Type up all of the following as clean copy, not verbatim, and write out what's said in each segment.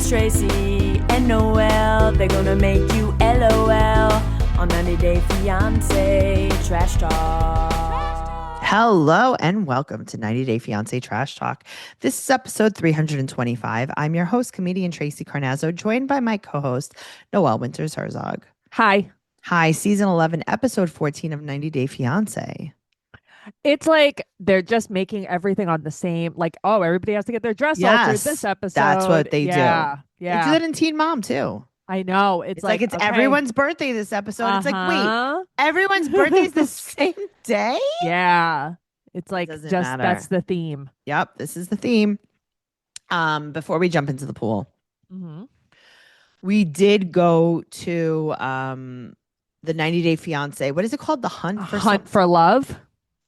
It's Tracey and Noelle. They're gonna make you LOL on 90 Day Fiance Trash Talk. Hello and welcome to 90 Day Fiance Trash Talk. This is episode 325. I'm your host, comedian Tracey Carnazzo, joined by my co-host, Noelle Winters Herzog. Hi. Hi, season 11, episode 14 of 90 Day Fiance. It's like they're just making everything on the same, like, oh, everybody has to get their dress altered this episode. That's what they do. Yeah. They do that in Teen Mom, too. I know. It's like it's okay. everyone's birthday this episode. It's like, wait, everyone's birthday is the same day? Yeah. It's like Doesn't just matter. that's the theme. Yep, this is the theme. Before we jump into the pool, we did go to the 90 Day Fiance. What is it called? The Hunt for Love.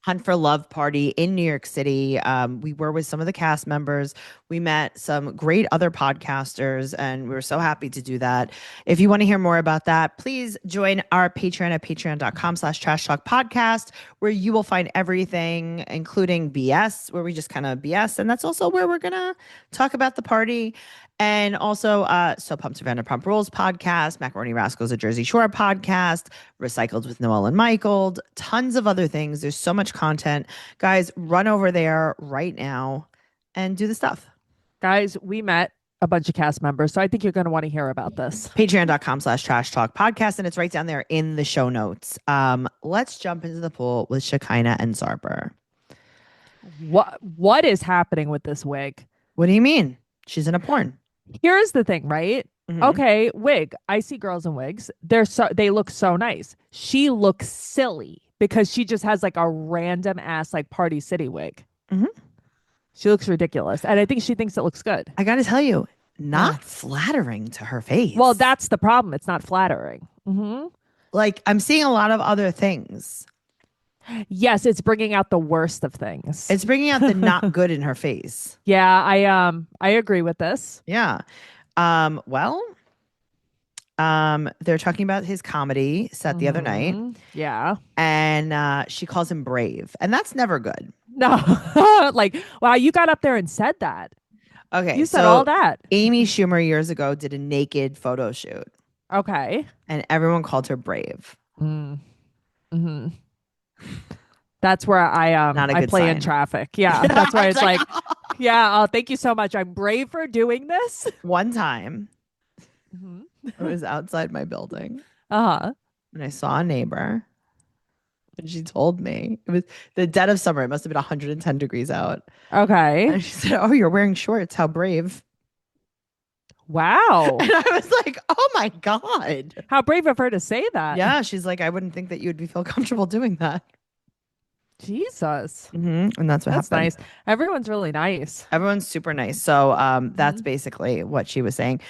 Hunt for Love party in New York City. We were with some of the cast members. We met some great other podcasters, and we were so happy to do that. If you want to hear more about that, please join our Patreon at patreon.com/trash talk podcast, where you will find everything, including BS, where we just kind of BS. And that's also where we're going to talk about the party. And also, So Pumped to Vanderpump Rules podcast, Macaroni Rascals, a Jersey Shore podcast, Recycled with Noelle and Michael, tons of other things. There's so much content. Guys, run over there right now and do the stuff. Guys, we met a bunch of cast members, so I think you're going to want to hear about this. Patreon.com/trash talk podcast, and it's right down there in the show notes. Let's jump into the pool with Shekinah and Zarper. What is happening with this wig? What do you mean? She's in a porn. Here's the thing, right? Okay, wig. I see girls in wigs. They look so nice. She looks silly because she just has like a random ass like Party City wig. She looks ridiculous, and I think she thinks it looks good. I gotta tell you, not flattering to her face. Well, that's the problem. It's not flattering. Like, I'm seeing a lot of other things. Yes, it's bringing out the worst of things. It's bringing out the not good in her face. Yeah, I agree with this. Yeah. They're talking about his comedy set the other night. Yeah. And she calls him brave. And that's never good. No. Like, wow, you got up there and said that. Okay. You said all that. Amy Schumer years ago did a naked photo shoot. Okay. And everyone called her brave. That's where I play in traffic. Yeah. That's why it's like, yeah, thank you so much. I'm brave for doing this. One time, I was outside my building. And I saw a neighbor. And she told me, it was the dead of summer. It must have been 110 degrees out. Okay. And she said, "Oh, you're wearing shorts. How brave." Wow. And I was like, oh my God. How brave of her to say that. Yeah. She's like, I wouldn't think that you would feel comfortable doing that. Jesus. And that's what happened. Nice. Everyone's really nice. Everyone's super nice. So that's basically what she was saying.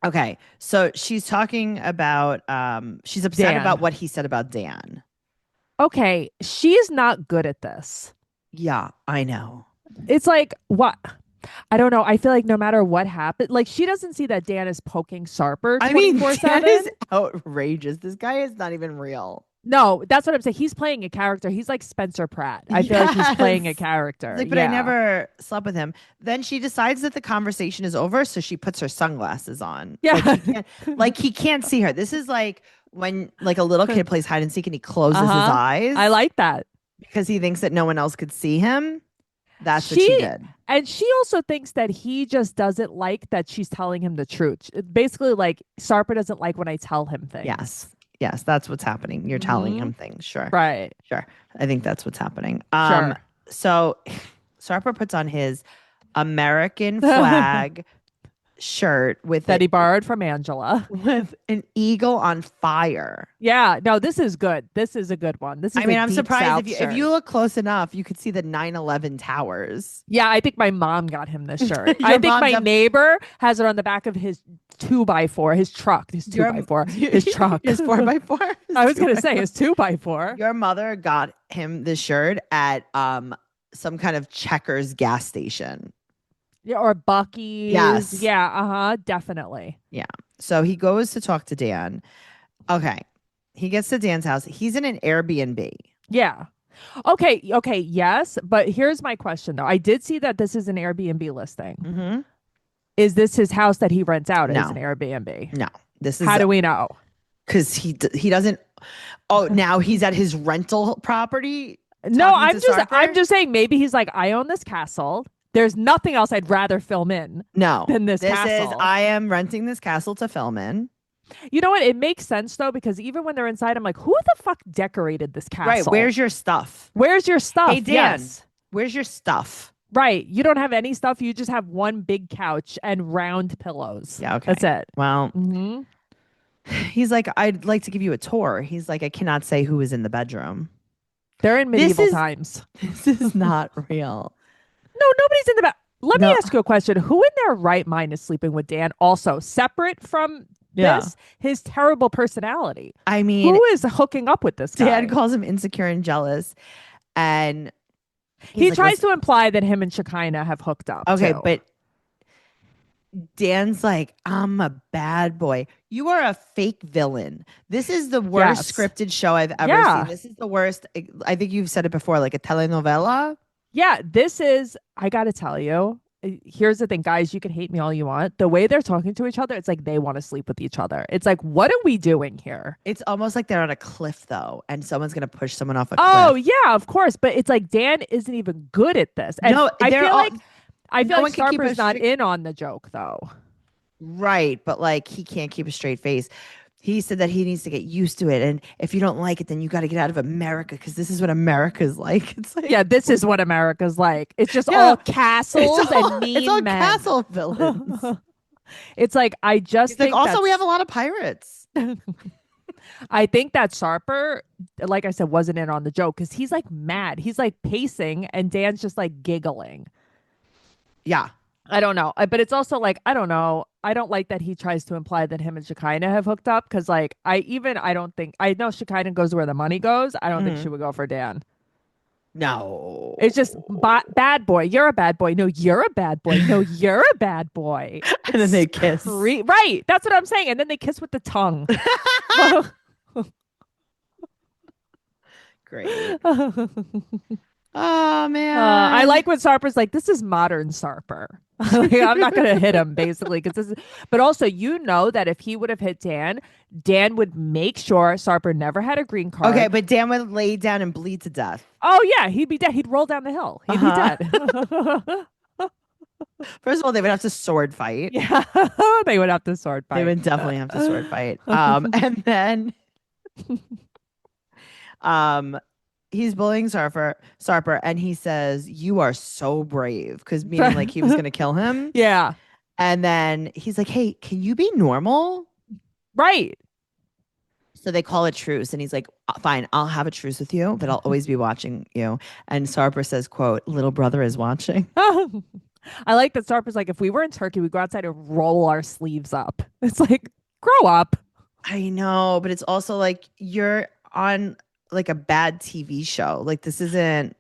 Okay. So she's talking about, she's upset about what he said about Dan. Okay. She's not good at this. Yeah, I know. It's like, what? I don't know. I feel like no matter what happened, like she doesn't see that Dan is poking Sarper 24/7. I mean, Dan is outrageous. This guy is not even real. No, that's what I'm saying. He's playing a character. He's like Spencer Pratt. I feel like he's playing a character. Like, but I never slept with him. Then she decides that the conversation is over, so she puts her sunglasses on. Yeah. Like he can't see her. This is like when like a little kid plays hide and seek and he closes his eyes. I like that. Because he thinks that no one else could see him. That's what she did. And she also thinks that he just doesn't like that she's telling him the truth. Basically, like Sarper doesn't like when I tell him things. Yes, that's what's happening. You're telling him things. Sure. Right. Sure. I think that's what's happening. Sure. So Sarper puts on his American flag shirt with that he borrowed from Angela with an eagle on fire. Yeah, no, this is good. This is a good one. This is. I mean, I'm surprised if you look close enough, you could see the 9/11 towers. Yeah, I think my mom got him this shirt. I think my neighbor has it on the back of his 2x4, his truck, his 2x4, his truck, his 4x4. I was gonna say his 2x4. Your mother got him this shirt at some kind of Checkers gas station. Yeah, or Bucky's. Yes. Yeah, definitely. Yeah. So he goes to talk to Dan. Okay. He gets to Dan's house. He's in an Airbnb. Yeah. Okay, yes. But here's my question, though. I did see that this is an Airbnb listing. Is this his house that he rents out as No. an Airbnb? No. This is How do we know? because he doesn't. Oh, now he's at his rental property. No, talking to Sarper? I'm just saying maybe he's like, I own this castle. There's nothing else I'd rather film in No, than this is castle. I am renting this castle to film in. You know what? It makes sense though, because even when they're inside, I'm like, who the fuck decorated this castle? Right. Where's your stuff? Where's your stuff? Hey, Dan. Yes. Where's your stuff? Right. You don't have any stuff. You just have one big couch and round pillows. Yeah. Okay. That's it. Well, Mm-hmm. he's like, I'd like to give you a tour. He's like, I cannot say who is in the bedroom. They're in medieval times. This is not real. No, nobody's in the bed. Let me ask you a question. Who in their right mind is sleeping with Dan? Also, separate from this, his terrible personality. I mean, who is hooking up with this guy? Dan calls him insecure and jealous. And he tries to imply that him and Shekinah have hooked up. Okay, too. but Dan's like, I'm a bad boy. You are a fake villain. This is the worst scripted show I've ever seen. This is the worst. I think you've said it before, like a telenovela. Yeah, this is, I got to tell you, here's the thing, guys, you can hate me all you want. The way they're talking to each other, it's like they want to sleep with each other. It's like, what are we doing here? It's almost like they're on a cliff, though, and someone's going to push someone off a cliff. Oh, yeah, of course. But it's like Dan isn't even good at this. And no, I feel like Sarper's Sarper's not in on the joke, though. Right. But like, he can't keep a straight face. He said that he needs to get used to it. And if you don't like it, then you got to get out of America because this is what America's like. It's like, yeah, this is what America's like. It's just all castles and mean it's all men. castle villains. It's like, I just think also we have a lot of pirates. I think that Sarper, like I said, wasn't in on the joke because he's like mad. He's like pacing and Dan's just like giggling. Yeah. I don't know. But it's also like, I don't know. I don't like that he tries to imply that him and Shekinah have hooked up because like I know Shekinah goes where the money goes. I don't think she would go for Dan. No. It's just bad boy. You're a bad boy. No, you're a bad boy. No, you're a bad boy. And then they kiss. Right. That's what I'm saying. And then they kiss with the tongue. Great. Oh man. I like when Sarper's like, this is modern Sarper. Like, I'm not gonna hit him basically because this is, but also you know that if he would have hit Dan would make sure Sarper never had a green card. Okay, but Dan would lay down and bleed to death. Oh yeah, he'd be dead. He'd roll down the hill. He'd be dead. First of all, they would have to sword fight. Yeah, they would have to sword fight. They would definitely have to sword fight. And then he's bullying Sarper, and he says, "You are so brave," because meaning like he was going to kill him. Yeah. And then he's like, "Hey, can you be normal?" Right. So they call a truce, and he's like, "Fine, I'll have a truce with you, but I'll always be watching you." And Sarper says, "Quote, little brother is watching." I like that Sarper's like, if we were in Turkey, we'd go outside and roll our sleeves up. It's like, grow up. I know, but it's also like you're on like a bad TV show. Like this isn't.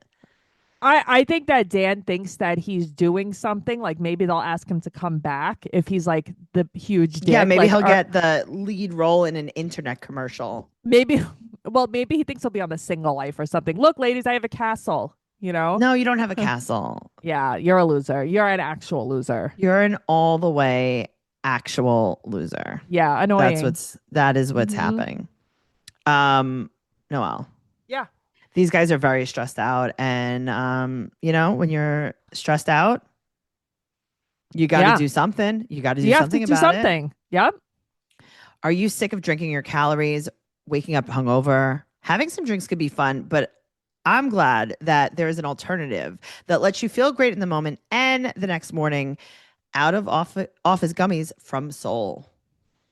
I think that Dan thinks that he's doing something. Like maybe they'll ask him to come back if he's like the huge dick. Yeah, maybe like, he'll get the lead role in an internet commercial. Maybe he thinks he'll be on The Single Life or something. Look, ladies, I have a castle. You know? No, you don't have a castle. Yeah, you're a loser. You're an actual loser. You're an all the way actual loser. Yeah, annoying. That is what's happening. Noelle. Yeah. These guys are very stressed out, and you know, when you're stressed out, you got to do something. You got to do something about it. Yep. Are you sick of drinking your calories, waking up hungover? Having some drinks could be fun, but I'm glad that there is an alternative that lets you feel great in the moment and the next morning. Out of office gummies from Soul.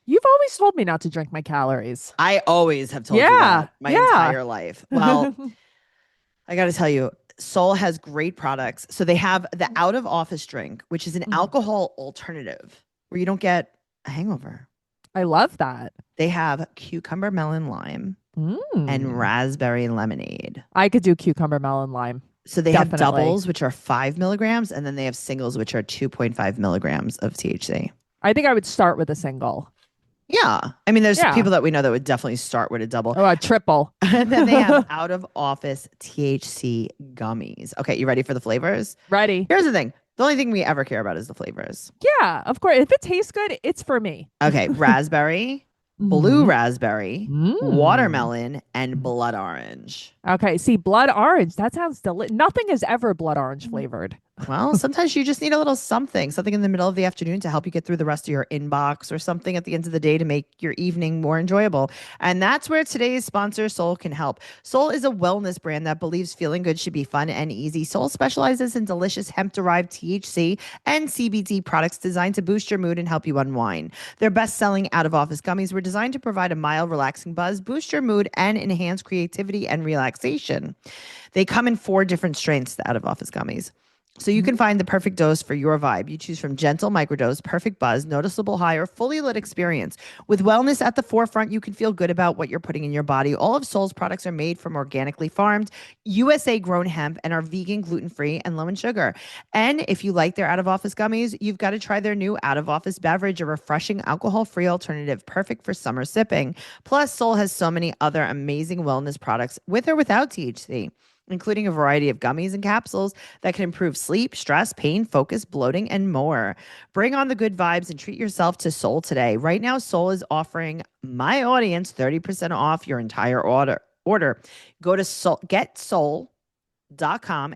You've always told me not to drink my calories. I always have told you that my entire life. Well, I got to tell you, Soul has great products. So they have the out of office drink, which is an alcohol alternative where you don't get a hangover. I love that. They have cucumber, melon, lime, and raspberry lemonade. I could do cucumber, melon, lime. So they have doubles, which are 5 milligrams, and then they have singles, which are 2.5 milligrams of THC. I think I would start with a single. Yeah. I mean, there's people that we know that would definitely start with a double. Oh, a triple. And then they have out of office THC gummies. Okay, you ready for the flavors? Ready. Here's the thing. The only thing we ever care about is the flavors. Yeah, of course. If it tastes good, it's for me. Okay, raspberry, blue raspberry, watermelon, and blood orange. Okay, see, blood orange. That sounds delicious. Nothing is ever blood orange flavored. Well, sometimes you just need a little something in the middle of the afternoon to help you get through the rest of your inbox or something at the end of the day to make your evening more enjoyable. And that's where today's sponsor, Soul, can help. Soul is a wellness brand that believes feeling good should be fun and easy. Soul specializes in delicious hemp-derived THC and CBD products designed to boost your mood and help you unwind. Their best-selling out-of-office gummies were designed to provide a mild, relaxing buzz, boost your mood, and enhance creativity and relaxation. They come in 4 different strengths, the out-of-office gummies. So you can find the perfect dose for your vibe. You choose from gentle microdose, perfect buzz, noticeable high, or fully lit experience. With wellness at the forefront, you can feel good about what you're putting in your body. All of Soul's products are made from organically farmed, USA grown hemp and are vegan, gluten-free, and low in sugar. And if you like their out-of-office gummies, you've got to try their new out-of-office beverage, a refreshing alcohol-free alternative perfect for summer sipping. Plus, Soul has so many other amazing wellness products with or without THC, including a variety of gummies and capsules that can improve sleep, stress, pain, focus, bloating, and more. Bring on the good vibes and treat yourself to Soul today. Right now, Soul is offering my audience 30% off your entire order. Go to getsoul.com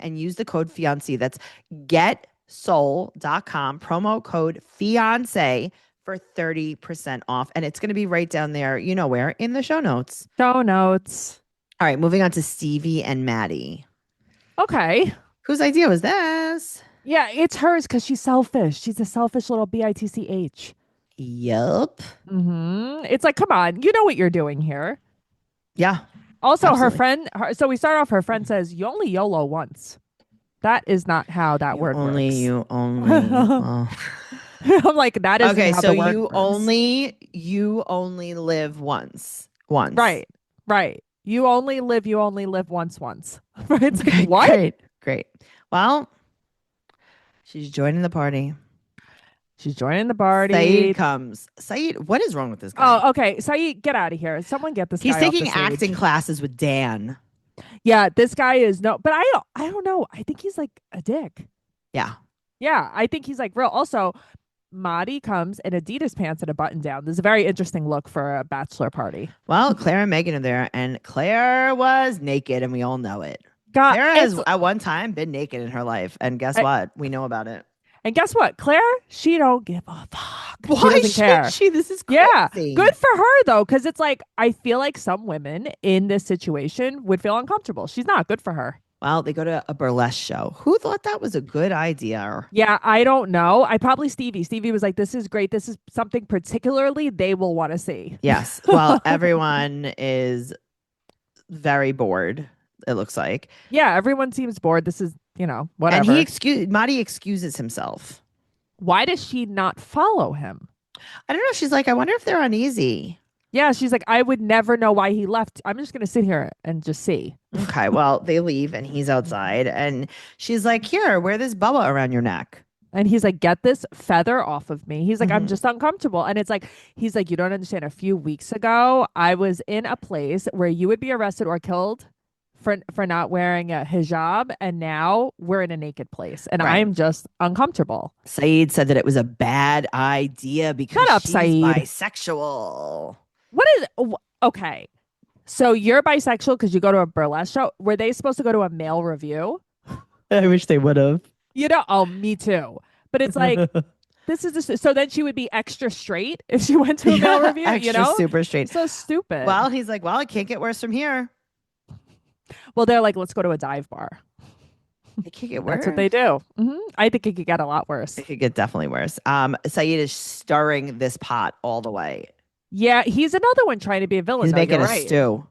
and use the code Fiance. That's getsoul.com, promo code Fiance for 30% off. And it's going to be right down there, you know where, in the show notes. Show notes. All right, moving on to Stevie and Maddie. Okay. Whose idea was this? Yeah, it's hers because she's selfish. She's a selfish little bitch. Yup. It's like, come on, you know what you're doing here. Yeah. Also, absolutely. her friend. So we start off. Her friend says, "You only YOLO once." That is not how that word works. You only. I'm like, that isn't okay, how so the word you works. only live once. Right. You only live once. Right? It's like, what? Great. Well, she's joining the party. Saeed comes. Saeed, what is wrong with this guy? Oh, okay. Saeed, get out of here. Someone get this guy He's off the taking stage. acting classes with Dan. Yeah, this guy is but I don't know. I think he's like a dick. Yeah. Yeah, I think he's like real. Also, Maddie comes in Adidas pants and a button down. This is a very interesting look for a bachelor party. Well, Claire and Megan are there, and Claire was naked, and we all know it. God, Claire has at one time been naked in her life, and guess what? We know about it. And guess what? Claire, she don't give a fuck. Why she doesn't care. should she? This is crazy. Yeah, good for her though, because it's like I feel like some women in this situation would feel uncomfortable. She's not. Good for her. Well, they go to a burlesque show. Who thought that was a good idea? Yeah, I don't know. Probably Stevie. Stevie was like, "This is great. This is something particularly they will want to see." Yes. Well, everyone is very bored. It looks like. Yeah, everyone seems bored. This is, whatever. And Maddie excuses himself. Why does she not follow him? I don't know. She's like, I wonder if they're uneasy. Yeah, she's like, I would never know why he left. I'm just going to sit here and just see. Okay, well, they leave and he's outside. And she's like, here, wear this boa around your neck. And he's like, get this feather off of me. He's like, I'm just uncomfortable. And it's like, he's like, you don't understand. A few weeks ago, I was in a place where you would be arrested or killed for not wearing a hijab. And now we're in a naked place. And Right. I'm just uncomfortable. Saeed said that it was a bad idea because Shut up, she's Saeed. bisexual. Okay. So you're bisexual because you go to a burlesque show. Were they supposed to go to a male review? I wish they would have. Oh, me too. But it's like, so then she would be extra straight if she went to a male review, extra super straight. So stupid. Well, he's like, well, it can't get worse from here. Well, they're like, let's go to a dive bar. It can't get worse. That's what they do. I think it could get a lot worse. It could get definitely worse. Saeed is stirring this pot all the way. Yeah, he's another one trying to be a villain. He's making a right. stew.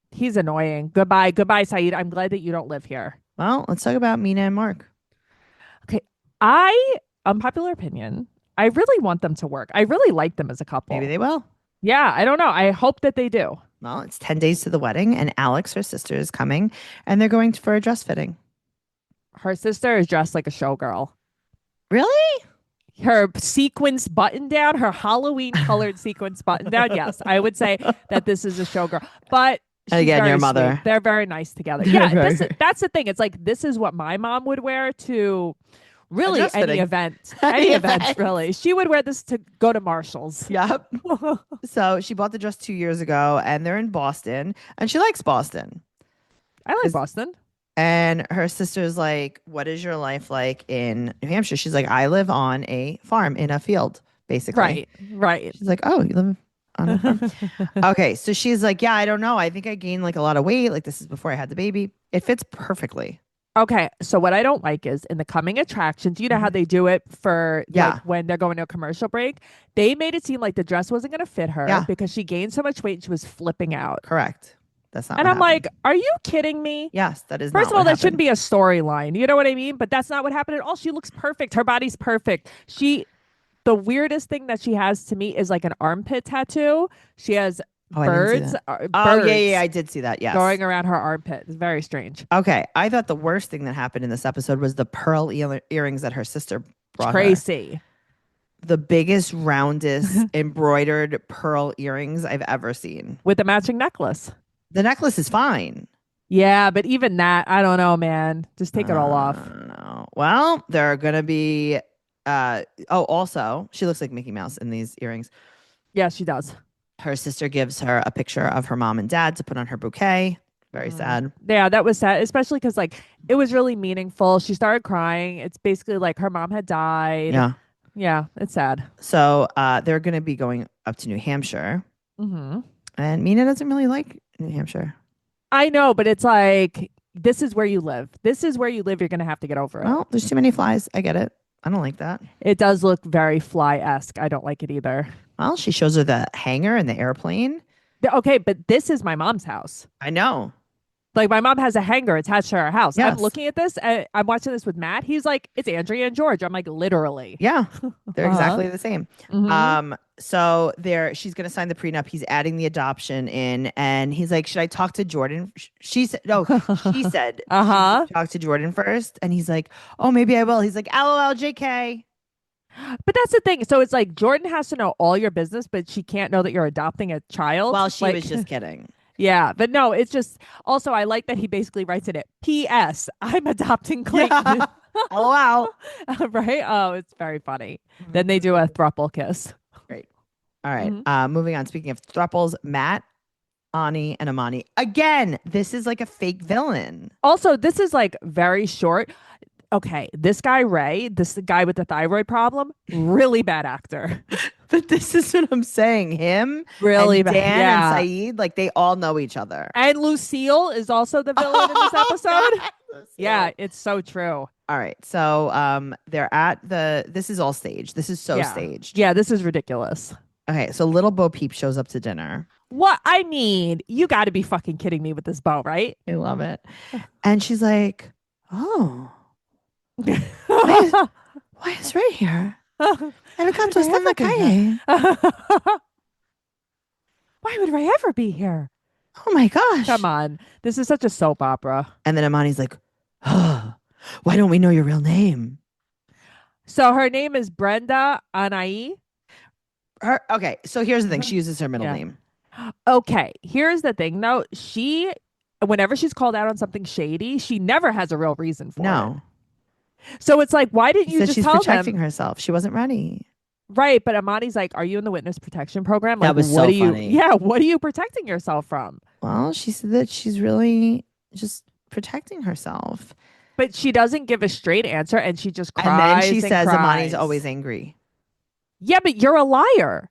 He's annoying. Goodbye, Saeed. I'm glad that you don't live here. Well, let's talk about Mina and Mark. Okay, unpopular opinion, I really want them to work. I really like them as a couple. Maybe they will. Yeah, I don't know. I hope that they do. Well, it's 10 days to the wedding, and Alex, her sister, is coming, and they're going for a dress fitting. Her sister is dressed like a showgirl. Really? Her sequins button down, her Halloween colored sequins button down. Yes, I would say that this is a showgirl. But And again, your mother. They're very nice together. Yeah, that's the thing. It's like, this is what my mom would wear to Really, dress any fitting. event. Any Any event, event. really. She would wear this to go to Marshall's. Yep. So she bought the dress 2 years ago, and they're in Boston, and she likes Boston. I like Boston. And her sister's like, "What is your life like in New Hampshire?" She's like, "I live on a farm in a field, basically." Right. She's like, "Oh, you live on a farm?" Okay, so she's like, "Yeah, I don't know. I think I gained like a lot of weight. Like this is before I had the baby. It fits perfectly." Okay, so what I don't like is in the coming attractions, you know how they do it for Yeah. like when they're going to a commercial break? They made it seem like the dress wasn't going to fit her Yeah. because she gained so much weight and she was flipping out. Correct. That's not. And what I'm happened. like, are you kidding me? Yes, that is. First not of all, what that shouldn't happened. be a storyline. You know what I mean? But that's not what happened at all. She looks perfect. Her body's perfect. The weirdest thing that she has to me is like an armpit tattoo. She has Oh, I didn't see birds, that. Oh, birds yeah, I did see that. Yes. going around her armpit. It's very strange. Okay, I thought the worst thing that happened in this episode was the pearl earrings that her sister brought her. Tracey. The biggest, roundest, embroidered pearl earrings I've ever seen. With a matching necklace. The necklace is fine. Yeah, but even that, I don't know, man. Just take it all off. No. Well, there are gonna be. Also, she looks like Mickey Mouse in these earrings. Yeah, she does. Her sister gives her a picture of her mom and dad to put on her bouquet. Very sad. Yeah, that was sad, especially because like it was really meaningful. She started crying. It's basically like her mom had died. Yeah. Yeah, it's sad. So they're going to be going up to New Hampshire. Mm-hmm. And Mina doesn't really like New Hampshire. I know, but it's like, this is where you live. This is where you live. You're going to have to get over it. Well, there's too many flies. I get it. I don't like that. It does look very fly-esque. I don't like it either. Well, she shows her the hangar and the airplane. Okay, but this is my mom's house. I know. Like my mom has a hangar attached to her house. Yes. I'm looking at this. I'm watching this with Matt. He's like, it's Andrea and George. I'm like, literally. Yeah, they're exactly the same. Mhm. So she's gonna sign the prenup. He's adding the adoption in, and he's like, "Should I talk to Jordan?" She said, "No." She said, "Talk to Jordan first." And he's like, "Oh, maybe I will." He's like, "LOL, JK." But that's the thing. So it's like Jordan has to know all your business, but she can't know that you're adopting a child. Well, she like, was just kidding. Yeah, but no, it's just also I like that he basically writes in it. P.S. I'm adopting Clayton. Yeah. LOL. Right? Oh, it's very funny. Then they do a throuple kiss. Great. All right. Moving on. Speaking of thruples, Matt, Ani, and Amani. Again, this is like a fake villain. Also, this is like very short. Okay, this guy Ray, this guy with the thyroid problem, really bad actor. But this is what I'm saying. Him, Really and bad. Dan Yeah. and Saeed, like they all know each other. And Lucille is also the villain in this episode. God. Yeah, it's so true. All right. So they're at this is all staged. This is so staged. Yeah, this is ridiculous. Okay, so little Bo Peep shows up to dinner. What? I mean, you got to be fucking kidding me with this bow, right? I love it. And she's like, "Oh, why is Ray here? Every canto está en la calle." Why would Ray ever be here? Oh my gosh. Come on. This is such a soap opera. And then Amani's like, "Oh, why don't we know your real name?" So her name is Brenda Anai. Okay, so here's the thing. She uses her middle name. Okay, here's the thing though. Whenever she's called out on something shady, she never has a real reason for it. So it's like, why didn't you just she's tell protecting them? herself? She wasn't ready. Right, but Amani's like, "Are you in the witness protection program?" Like, That was what so are you? funny. Yeah, what are you protecting yourself from? Well, she said that she's really just protecting herself. But she doesn't give a straight answer, and she just cries. And then she says cries. Amani's always angry. Yeah, but you're a liar.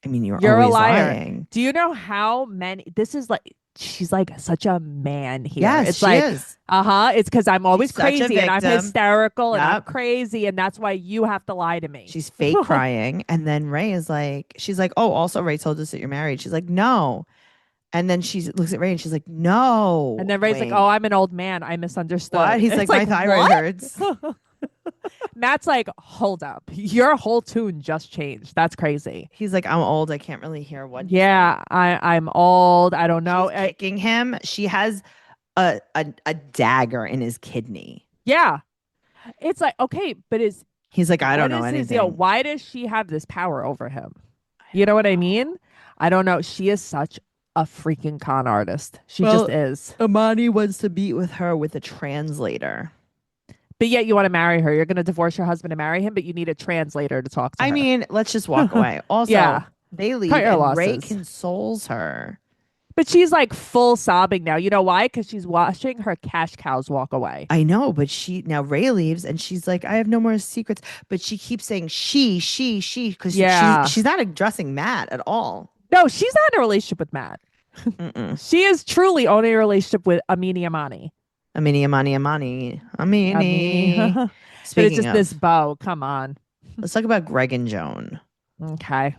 I mean, you're a always liar. lying. Do you know how many? This is like, she's like such a man here. Yes, it's she like, is. It's because I'm always She's such a crazy and I'm victim. hysterical and I'm Yep. crazy, and that's why you have to lie to me. She's fake crying. And then Ray is like, she's like, "Oh, also Ray told us that you're married." She's like, "No." And then she looks at Ray and she's like, "No." And then Ray's like, wait. "Oh, I'm an old man. I misunderstood." What? He's It's like, "My thyroid what? hurts." Matt's like, "Hold up. Your whole tune just changed. That's crazy." He's like, "I'm old. I can't really hear what." Yeah, I'm old. I don't know. She's kicking him. She has a dagger in his kidney. Yeah. It's like, okay, but He's like, "I don't know what is his anything." deal? Why does she have this power over him? You know what I mean? I don't know. She is such a freaking con artist. She just is. Amani wants to meet with her with a translator. But yet you want to marry her. You're going to divorce your husband and marry him, but you need a translator to talk to her. I mean, let's just walk away. Also, Yeah. they leave Cut your and Ray losses. consoles her. But she's like full sobbing now. You know why? Because she's watching her cash cows walk away. I know, but now Ray leaves and she's like, I have no more secrets. But she keeps saying she, because she's not addressing Matt at all. No, she's not in a relationship with Matt. She is truly only a relationship with Amini Amani. Amini. But it's just this bow. Come on. Let's talk about Greg and Joan. Okay.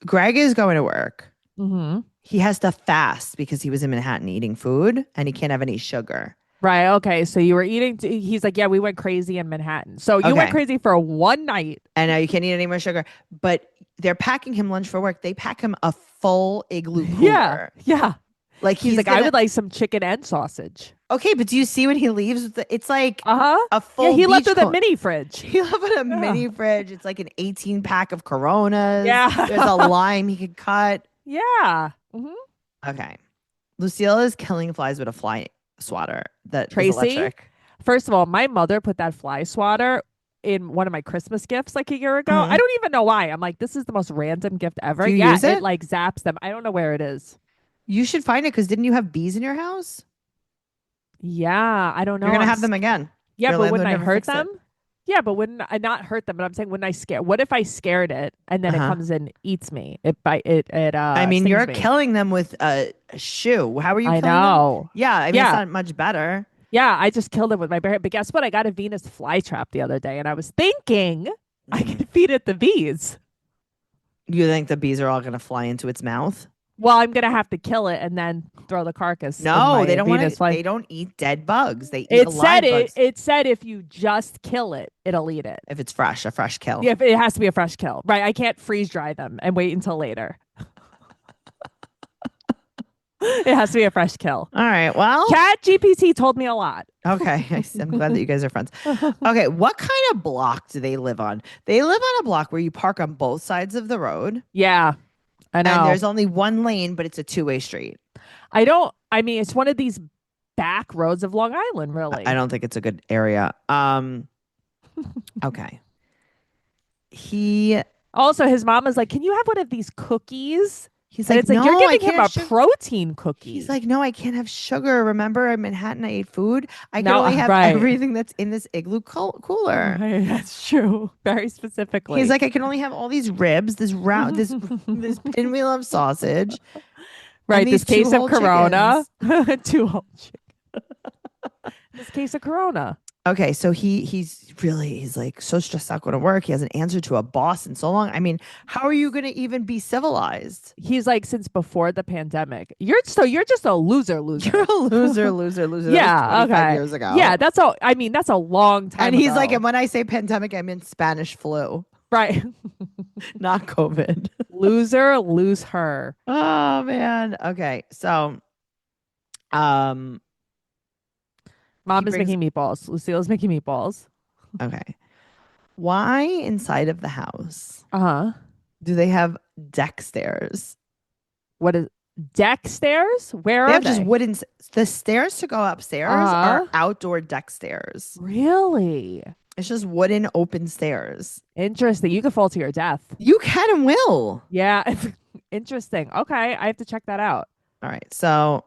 Greg is going to work. Mm-hmm. He has to fast because he was in Manhattan eating food and he can't have any sugar. Right. Okay. So you were eating. He's like, yeah, we went crazy in Manhattan. So you went crazy for one night. And now you can't eat any more sugar. But they're packing him lunch for work. They pack him a full igloo cooler. Yeah. Like he's like, I would like some chicken and sausage. Okay, but do you see when he leaves? It's like a full. Yeah, he left with a mini fridge. He left with a mini fridge. It's like an 18 pack of Coronas. Yeah. There's a lime he could cut. Yeah. Mm-hmm. Okay. Lucille is killing flies with a fly swatter that Tracy, is electric. First of all, my mother put that fly swatter in one of my Christmas gifts like a year ago. I don't even know why. I'm like, this is the most random gift ever. Do you use it? It like zaps them. I don't know where it is. You should find it because didn't you have bees in your house? Yeah, I don't know. You're gonna have them again. Yeah, Your but wouldn't I landlord never hurt fixed it. them? Yeah, but wouldn't I not hurt them? But I'm saying, wouldn't I scare? What if I scared it and then it comes and eats me? I mean, you're me. killing them with a shoe. How are you? I killing know. Them? Yeah, I mean, it's not much better. Yeah, I just killed it with my bare hand. But guess what? I got a Venus flytrap the other day, and I was thinking I could feed it the bees. You think the bees are all gonna fly into its mouth? Well, I'm gonna have to kill it and then throw the carcass. No, they don't want to. They don't eat dead bugs. They eat bugs. It said if you just kill it, it'll eat it. If it's fresh, a fresh kill. Yeah, it has to be a fresh kill, right? I can't freeze dry them and wait until later. It has to be a fresh kill. All right. Well, Chat GPT told me a lot. Okay, I'm glad that you guys are friends. Okay, what kind of block do they live on? They live on a block where you park on both sides of the road. Yeah. I know. And there's only one lane, but it's a two-way street. I mean, it's one of these back roads of Long Island, really. I don't think it's a good area. Okay. Also, his mom is like, can you have one of these cookies? He's like, it's like, no, you're giving him a protein cookie. He's like, no, I can't have sugar. Remember, in Manhattan, I ate food. I can only have everything that's in this igloo cooler. Right, that's true. Very specifically. He's like, I can only have all these ribs, this pinwheel of sausage. Right, this case of Corona. 2 whole chickens. This case of Corona. Okay, so he's like so stressed out going to work. He hasn't answered to a boss in so long. I mean, how are you going to even be civilized? He's like, since before the pandemic. You're just a loser. You're a loser. Yeah, okay. Years ago. Yeah, that's a long time And he's ago. like, and when I say pandemic, I mean Spanish flu. Right. Not COVID. Loser, lose her. Oh man. Okay, so Mom is making meatballs. Lucille's making meatballs. Okay. Why inside of the house do they have deck stairs? What is deck stairs? Where they are have they? just wooden. The stairs to go upstairs are outdoor deck stairs. Really? It's just wooden open stairs. Interesting. You could fall to your death. You can and will. Yeah. Interesting. Okay. I have to check that out. All right. So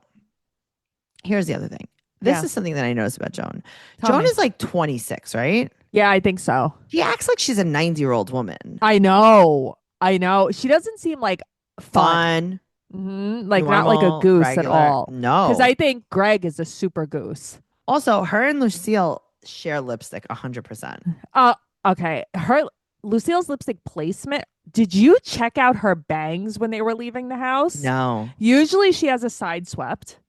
here's the other thing. This is something that I noticed about Joan. Joan is like 26, right? Yeah, I think so. She acts like she's a 90-year-old woman. I know. She doesn't seem like fun. Like normal, not like a goose regular. at all. No. Because I think Greg is a super goose. Also, her and Lucille share lipstick 100%. Okay. Lucille's lipstick placement. Did you check out her bangs when they were leaving the house? No. Usually she has a side swept.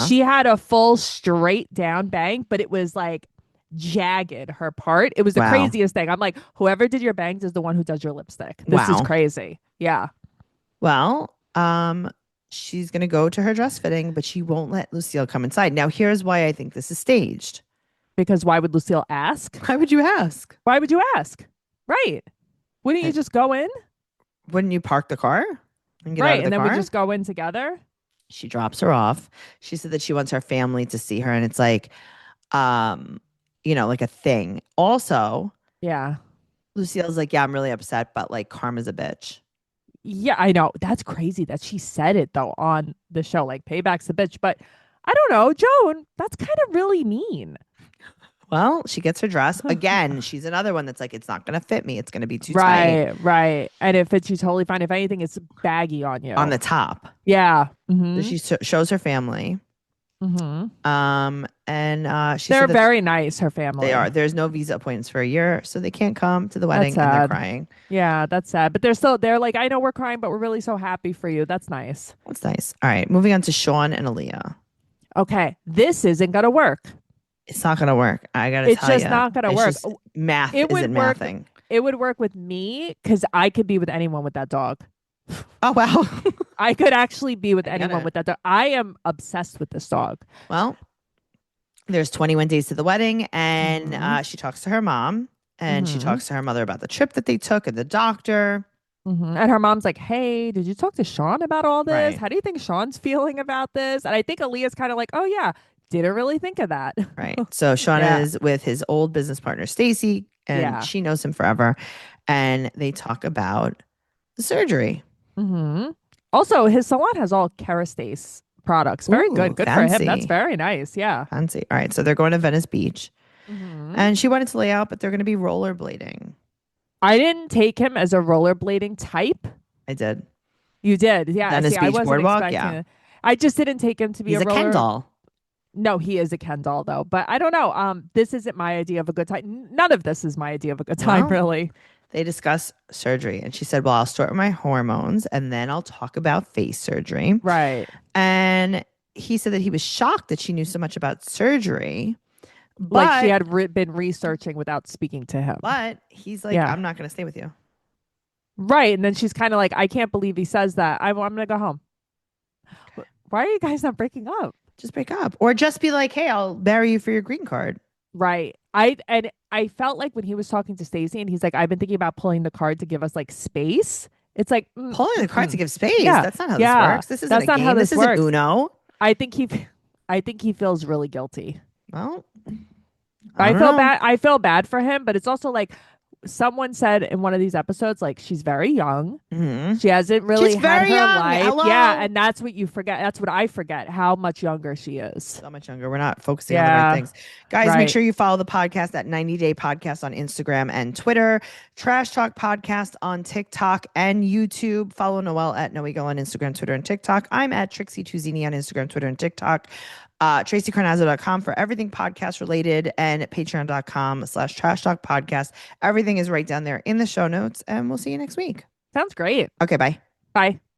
She had a full straight down bang, but it was like jagged, her part. It was the craziest thing. I'm like, whoever did your bangs is the one who does your lipstick. This is crazy. Yeah. Well, she's going to go to her dress fitting, but she won't let Lucille come inside. Now, here's why I think this is staged. Because why would Lucille ask? Why would you ask? Why would you ask? Right. Wouldn't you just go in? Wouldn't you park the car? And get out of the and then car? we just go in together? She drops her off. She said that she wants her family to see her. And it's like, like a thing. Also, Yeah. Lucille's like, yeah, I'm really upset, but like karma's a bitch. Yeah, I know. That's crazy that she said it though on the show, like payback's a bitch. But I don't know, Joan, that's kind of really mean. Well, she gets her dress. Again, she's another one that's like, it's not going to fit me. It's going to be too tight Right, right. And if it's you totally fine. If anything, it's baggy on you. on the top. Yeah. So she shows her family. And she They're said that very nice, her family. they are. There's no visa appointments for a year, so they can't come to the wedding, That's and they're sad. crying. Yeah, that's sad. But they're like, I know we're crying, but we're really so happy for you. That's nice. That's nice. All right, moving on to Sean and Aaliyah. Okay, this isn't gonna work. It's not gonna work. I gotta It's tell you, just not gonna work. Math It would isn't work. mathing. It would work with me because I could be with anyone with that dog. Oh wow. I could actually be with I get anyone it. with that dog. I am obsessed with this dog. Well, there's 21 days to the wedding, and she talks to her mom, and she talks to her mother about the trip that they took and the doctor. And her mom's like, hey, did you talk to Sean about all this? Right. How do you think Sean's feeling about this? And I think Aaliyah's kind of like, oh, yeah, didn't really think of that. Right. So Sean Yeah. is with his old business partner, Stacy, and she knows him forever. And they talk about the surgery. Also, his salon has all Kerastase products. Very good. Good for him. That's very nice. Yeah. Fancy. All right. So they're going to Venice Beach. And she wanted to lay out, but they're going to be rollerblading. I didn't take him as a rollerblading type. I did. You did. Yeah. Venice See, Beach I wasn't Boardwalk. expecting Yeah. it. I just didn't take him to be He's a Ken doll. No, he is a Ken doll though. But I don't know. This isn't my idea of a good time. None of this is my idea of a good time, really. They discuss surgery, and she said, well, I'll start with my hormones and then I'll talk about face surgery. Right. And he said that he was shocked that she knew so much about surgery. Like she had been researching without speaking to him. But he's like, I'm not going to stay with you. Right. And then she's kind of like, I can't believe he says that. I'm going to go home. Okay. Why are you guys not breaking up? Just break up. Or just be like, hey, I'll marry you for your green card. Right. I felt like when he was talking to Stacey and he's like, I've been thinking about pulling the card to give us like space. It's like pulling the card to give space. Yeah. That's not how this works. This isn't That's a not game. how This works. isn't Uno. I think he feels really guilty. Well, I feel bad for him, but it's also like someone said in one of these episodes, like she's very young. She hasn't really had her life. Hello. Yeah, and that's what you forget. That's what I forget, how much younger she is. So much younger. We're not focusing on the right things. Guys, make sure you follow the podcast at 90 Day Podcast on Instagram and Twitter. Trash Talk Podcast on TikTok and YouTube. Follow Noelle at Noelle on Instagram, Twitter, and TikTok. I'm at Trixie Tuzini on Instagram, Twitter, and TikTok. TraceyCarnazzo.com for everything podcast related, and patreon.com/trash talk podcast. Everything is right down there in the show notes, and we'll see you next week. Sounds great. Okay, bye. Bye.